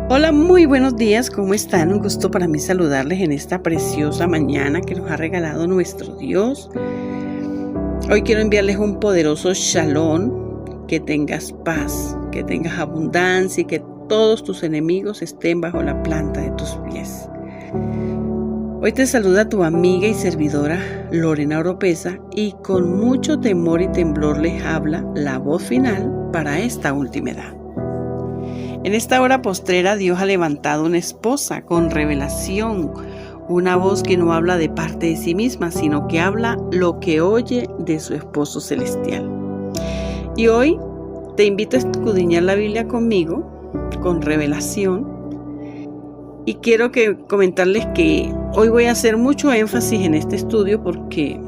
Hola, muy buenos días, ¿cómo están? Un gusto para mí saludarles en esta preciosa mañana que nos ha regalado nuestro Dios. Hoy quiero enviarles un poderoso shalom, que tengas paz, que tengas abundancia y que todos tus enemigos estén bajo la planta de tus pies. Hoy te saluda tu amiga y servidora Lorena Oropesa y con mucho temor y temblor les habla la voz final para esta última edad. En esta hora postrera Dios ha levantado una esposa con revelación, una voz que no habla de parte de sí misma, sino que habla lo que oye de su esposo celestial. Y hoy te invito a escudriñar la Biblia conmigo, con revelación, y quiero comentarles que hoy voy a hacer mucho énfasis en este estudio porque,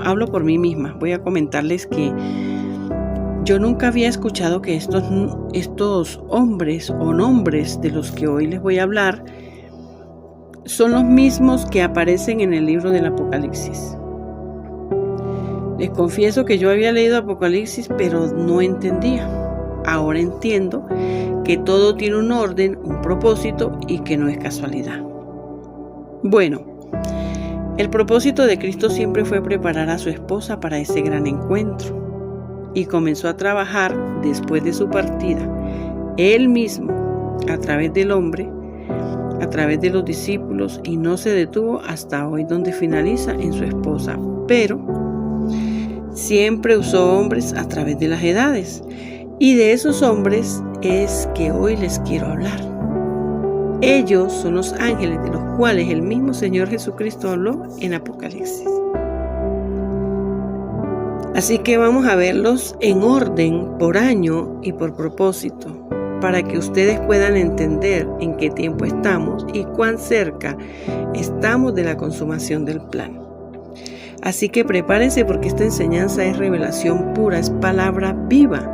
hablo por mí misma. Voy a comentarles que yo nunca había escuchado que estos hombres o nombres de los que hoy les voy a hablar son los mismos que aparecen en el libro del Apocalipsis. Les confieso que yo había leído Apocalipsis, pero no entendía. Ahora entiendo que todo tiene un orden, un propósito y que no es casualidad. Bueno, el propósito de Cristo siempre fue preparar a su esposa para ese gran encuentro. Y comenzó a trabajar después de su partida, él mismo, a través del hombre, a través de los discípulos, y no se detuvo hasta hoy, donde finaliza en su esposa. Pero siempre usó hombres a través de las edades, y de esos hombres es que hoy les quiero hablar. Ellos son los ángeles de los cuales el mismo Señor Jesucristo habló en Apocalipsis. Así que vamos a verlos en orden, por año y por propósito, para que ustedes puedan entender en qué tiempo estamos y cuán cerca estamos de la consumación del plan. Así que prepárense, porque esta enseñanza es revelación pura, es palabra viva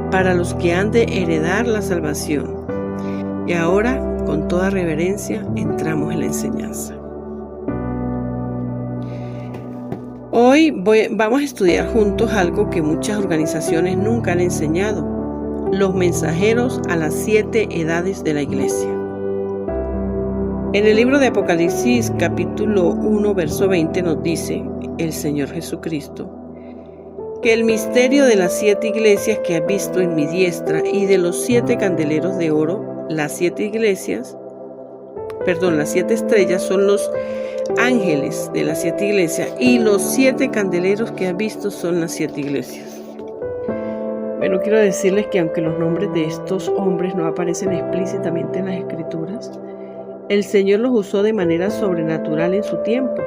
para los que han de heredar la salvación. Y ahora, con toda reverencia, entramos en la enseñanza. Hoy vamos a estudiar juntos algo que muchas organizaciones nunca han enseñado: los mensajeros a las 7 edades de la iglesia. En el libro de Apocalipsis capítulo 1 verso 20 nos dice el Señor Jesucristo que el misterio de las 7 iglesias que has visto en mi diestra y de los 7 candeleros de oro, las 7 estrellas son los ángeles de las 7 iglesias, y los 7 candeleros que has visto son las 7 iglesias. Bueno, quiero decirles que aunque los nombres de estos hombres no aparecen explícitamente en las escrituras, el Señor los usó de manera sobrenatural en su tiempo.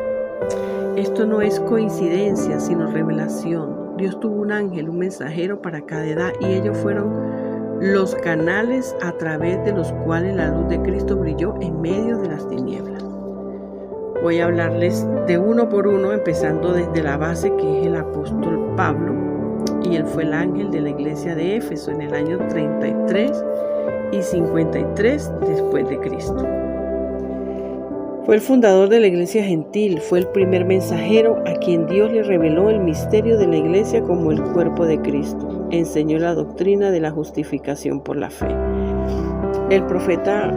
Esto no es coincidencia, sino revelación. Dios tuvo un ángel, un mensajero para cada edad, y ellos fueron los canales a través de los cuales la luz de Cristo brilló en medio de las tinieblas. Voy a hablarles de uno por uno, empezando desde la base, que es el apóstol Pablo, y él fue el ángel de la iglesia de Éfeso en el año 33 y 53 después de Cristo. Fue el fundador de la iglesia gentil, fue el primer mensajero a quien Dios le reveló el misterio de la iglesia como el cuerpo de Cristo. Enseñó la doctrina de la justificación por la fe. El profeta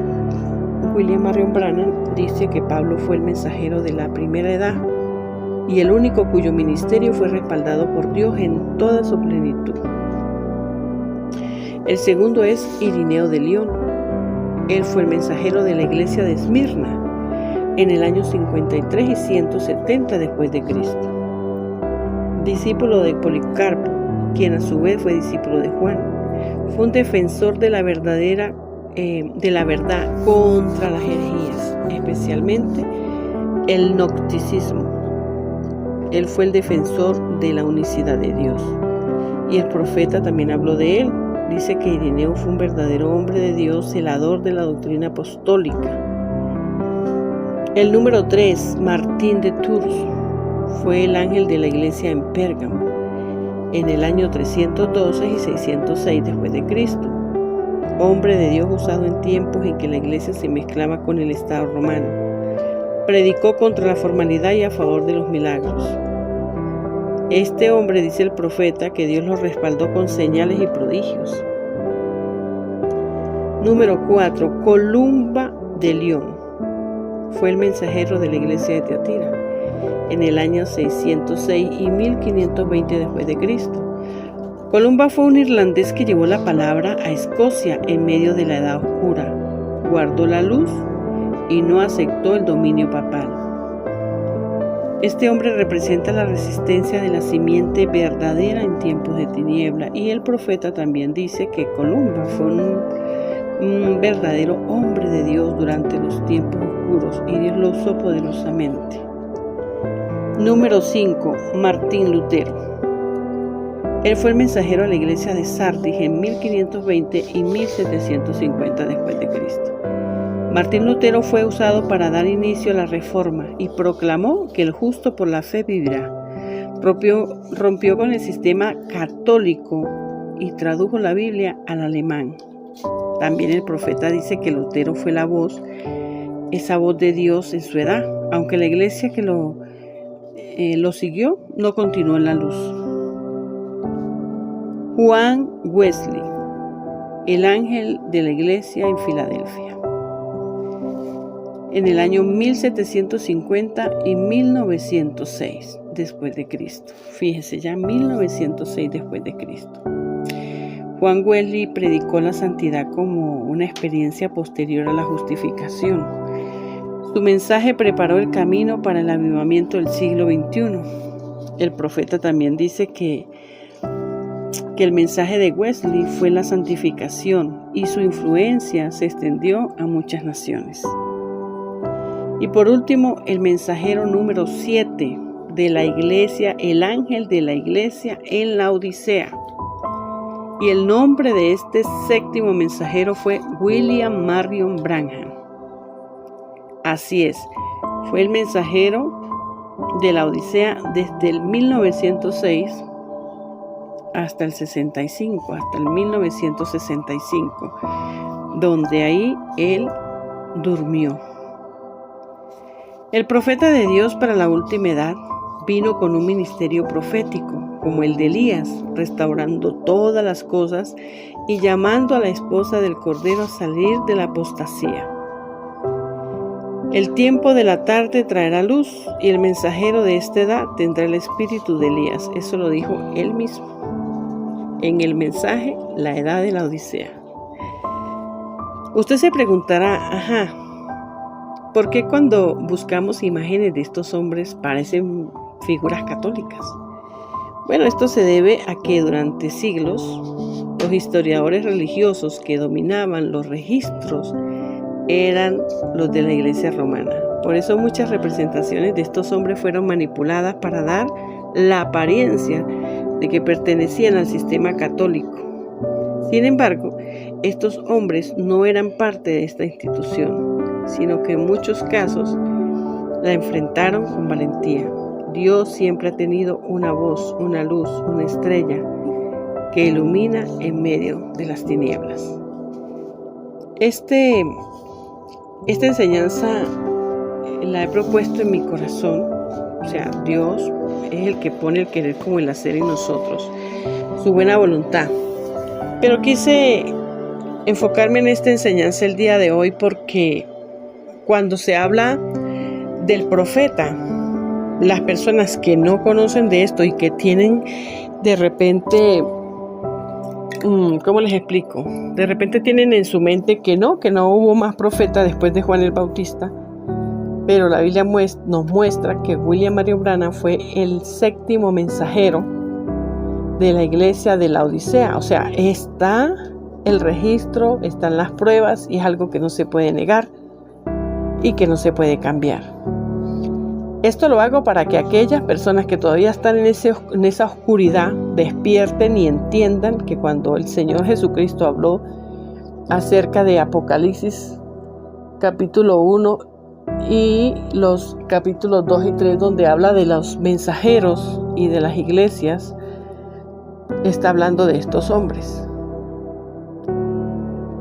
William Marion Branham dice que Pablo fue el mensajero de la primera edad y el único cuyo ministerio fue respaldado por Dios en toda su plenitud. El segundo es Irineo de León. Él fue el mensajero de la iglesia de Esmirna en el año 53 y 170 después de Cristo. Discípulo de Policarpo, quien a su vez fue discípulo de Juan. Fue un defensor de la verdad contra las herejías, especialmente el gnosticismo. Él fue el defensor de la unicidad de Dios. Y el profeta también habló de él. Dice que Irineo fue un verdadero hombre de Dios, celador de la doctrina apostólica. El número 3, Martín de Tours, fue el ángel de la iglesia en Pérgamo en el año 312 y 606 después de Cristo. Hombre de Dios usado en tiempos en que la iglesia se mezclaba con el Estado romano. Predicó contra la formalidad y a favor de los milagros. Este hombre, dice el profeta, que Dios lo respaldó con señales y prodigios. Número 4. Columba de León. Fue el mensajero de la iglesia de Tiatira en el año 606 y 1520 después de Cristo. Columba fue un irlandés que llevó la palabra a Escocia en medio de la Edad Oscura, guardó la luz y no aceptó el dominio papal. Este hombre representa la resistencia de la simiente verdadera en tiempos de tiniebla, y el profeta también dice que Columba fue un verdadero hombre de Dios durante los tiempos oscuros, y Dios lo usó poderosamente. Número 5. Martín Lutero. Él fue el mensajero a la iglesia de Sardis en 1520 y 1750 después de Cristo. Martín Lutero fue usado para dar inicio a la Reforma y proclamó que el justo por la fe vivirá. Rompió con el sistema católico y tradujo la Biblia al alemán. También el profeta dice que Lutero fue esa voz de Dios en su edad, aunque la iglesia que lo siguió no continuó en la luz. Juan Wesley, el ángel de la iglesia en Filadelfia. En el año 1750 y 1906 después de Cristo. Fíjese, ya 1906 después de Cristo. Juan Wesley predicó la santidad como una experiencia posterior a la justificación. Su mensaje preparó el camino para el avivamiento del siglo XXI. El profeta también dice que el mensaje de Wesley fue la santificación y su influencia se extendió a muchas naciones. Y por último, el mensajero número 7 de la iglesia, el ángel de la iglesia en la Odisea. Y el nombre de este séptimo mensajero fue William Marion Branham. Así es, fue el mensajero de la Odisea desde el 1906 hasta el 65, hasta el 1965, donde ahí él durmió. El profeta de Dios para la última edad vino con un ministerio profético, como el de Elías, restaurando todas las cosas y llamando a la esposa del Cordero a salir de la apostasía. El tiempo de la tarde traerá luz, y el mensajero de esta edad tendrá el espíritu de Elías. Eso lo dijo él mismo en el mensaje La Edad de la Odisea. Usted se preguntará, ¿por qué cuando buscamos imágenes de estos hombres parecen figuras católicas? Bueno, esto se debe a que durante siglos los historiadores religiosos que dominaban los registros eran los de la Iglesia romana. Por eso muchas representaciones de estos hombres fueron manipuladas para dar la apariencia de que pertenecían al sistema católico. Sin embargo, estos hombres no eran parte de esta institución, sino que en muchos casos la enfrentaron con valentía. Dios siempre ha tenido una voz, una luz, una estrella que ilumina en medio de las tinieblas. Esta enseñanza la he propuesto en mi corazón. O sea, Dios es el que pone el querer como el hacer en nosotros, su buena voluntad. Pero quise enfocarme en esta enseñanza el día de hoy porque cuando se habla del profeta, las personas que no conocen de esto y que tienen de repente, ¿cómo les explico? De repente tienen en su mente que no hubo más profeta después de Juan el Bautista. Pero la Biblia nos muestra que William Marion Branham fue el séptimo mensajero de la iglesia de la Odisea. O sea, está el registro, están las pruebas y es algo que no se puede negar y que no se puede cambiar. Esto lo hago para que aquellas personas que todavía están en esa oscuridad despierten y entiendan que cuando el Señor Jesucristo habló acerca de Apocalipsis capítulo 1 y los capítulos 2 y 3, donde habla de los mensajeros y de las iglesias, está hablando de estos hombres.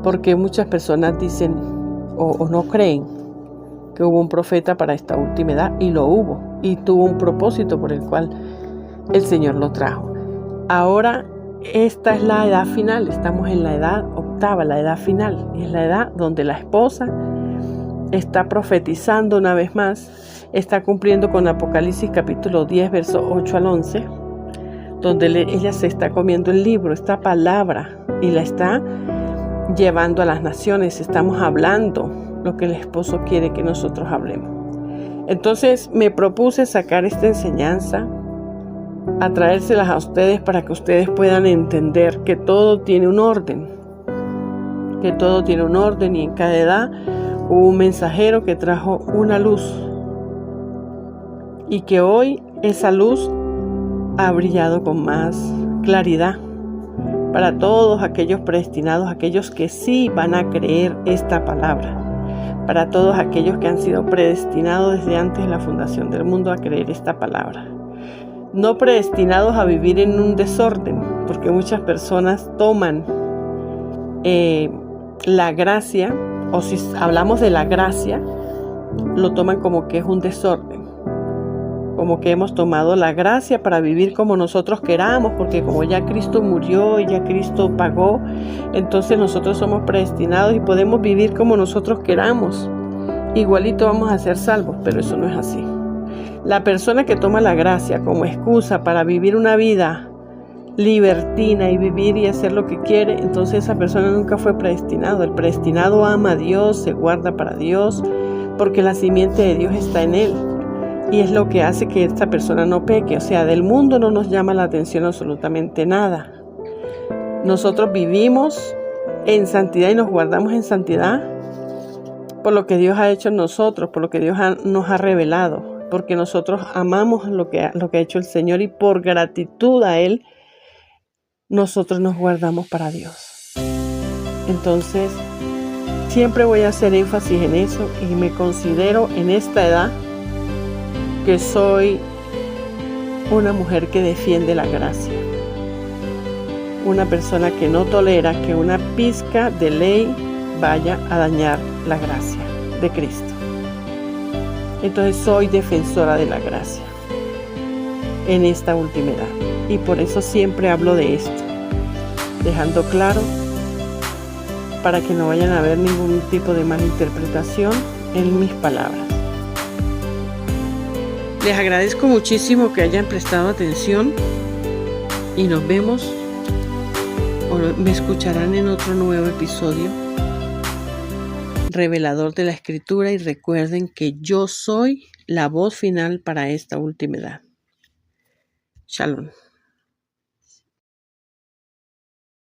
Porque muchas personas dicen o no creen que hubo un profeta para esta última edad, y lo hubo, y tuvo un propósito por el cual el Señor lo trajo. Ahora esta es la edad final, estamos en la edad octava, la edad final, y es la edad donde la esposa está profetizando una vez más, está cumpliendo con Apocalipsis capítulo 10, versos 8 al 11, donde ella se está comiendo el libro, esta palabra, y la está llevando a las naciones. Estamos hablando lo que el esposo quiere que nosotros hablemos. Entonces me propuse sacar esta enseñanza, a traérselas a ustedes para que ustedes puedan entender que todo tiene un orden, y en cada edad hubo un mensajero que trajo una luz, y que hoy esa luz ha brillado con más claridad para todos aquellos predestinados, aquellos que sí van a creer esta palabra, para todos aquellos que han sido predestinados desde antes de la fundación del mundo a creer esta palabra. No predestinados a vivir en un desorden, porque muchas personas toman la gracia, o si hablamos de la gracia, lo toman como que es un desorden, como que hemos tomado la gracia para vivir como nosotros queramos, porque como ya Cristo murió y ya Cristo pagó, entonces nosotros somos predestinados y podemos vivir como nosotros queramos. Igualito vamos a ser salvos, pero eso no es así. La persona que toma la gracia como excusa para vivir una vida libertina y vivir y hacer lo que quiere, entonces esa persona nunca fue predestinado. El predestinado ama a Dios, se guarda para Dios, porque la simiente de Dios está en él. Y es lo que hace que esta persona no peque. O sea, del mundo no nos llama la atención absolutamente nada. Nosotros vivimos en santidad y nos guardamos en santidad por lo que Dios ha hecho en nosotros, por lo que Dios nos ha revelado, porque nosotros amamos lo que ha hecho el Señor, y por gratitud a Él nosotros nos guardamos para Dios. Entonces siempre voy a hacer énfasis en eso, y me considero en esta edad que soy una mujer que defiende la gracia, una persona que no tolera que una pizca de ley vaya a dañar la gracia de Cristo. Entonces soy defensora de la gracia en esta última edad, y por eso siempre hablo de esto, dejando claro para que no vayan a haber ningún tipo de malinterpretación en mis palabras. Les agradezco muchísimo que hayan prestado atención, y nos vemos o me escucharán en otro nuevo episodio revelador de la Escritura, y recuerden que yo soy la voz final para esta última edad. Shalom.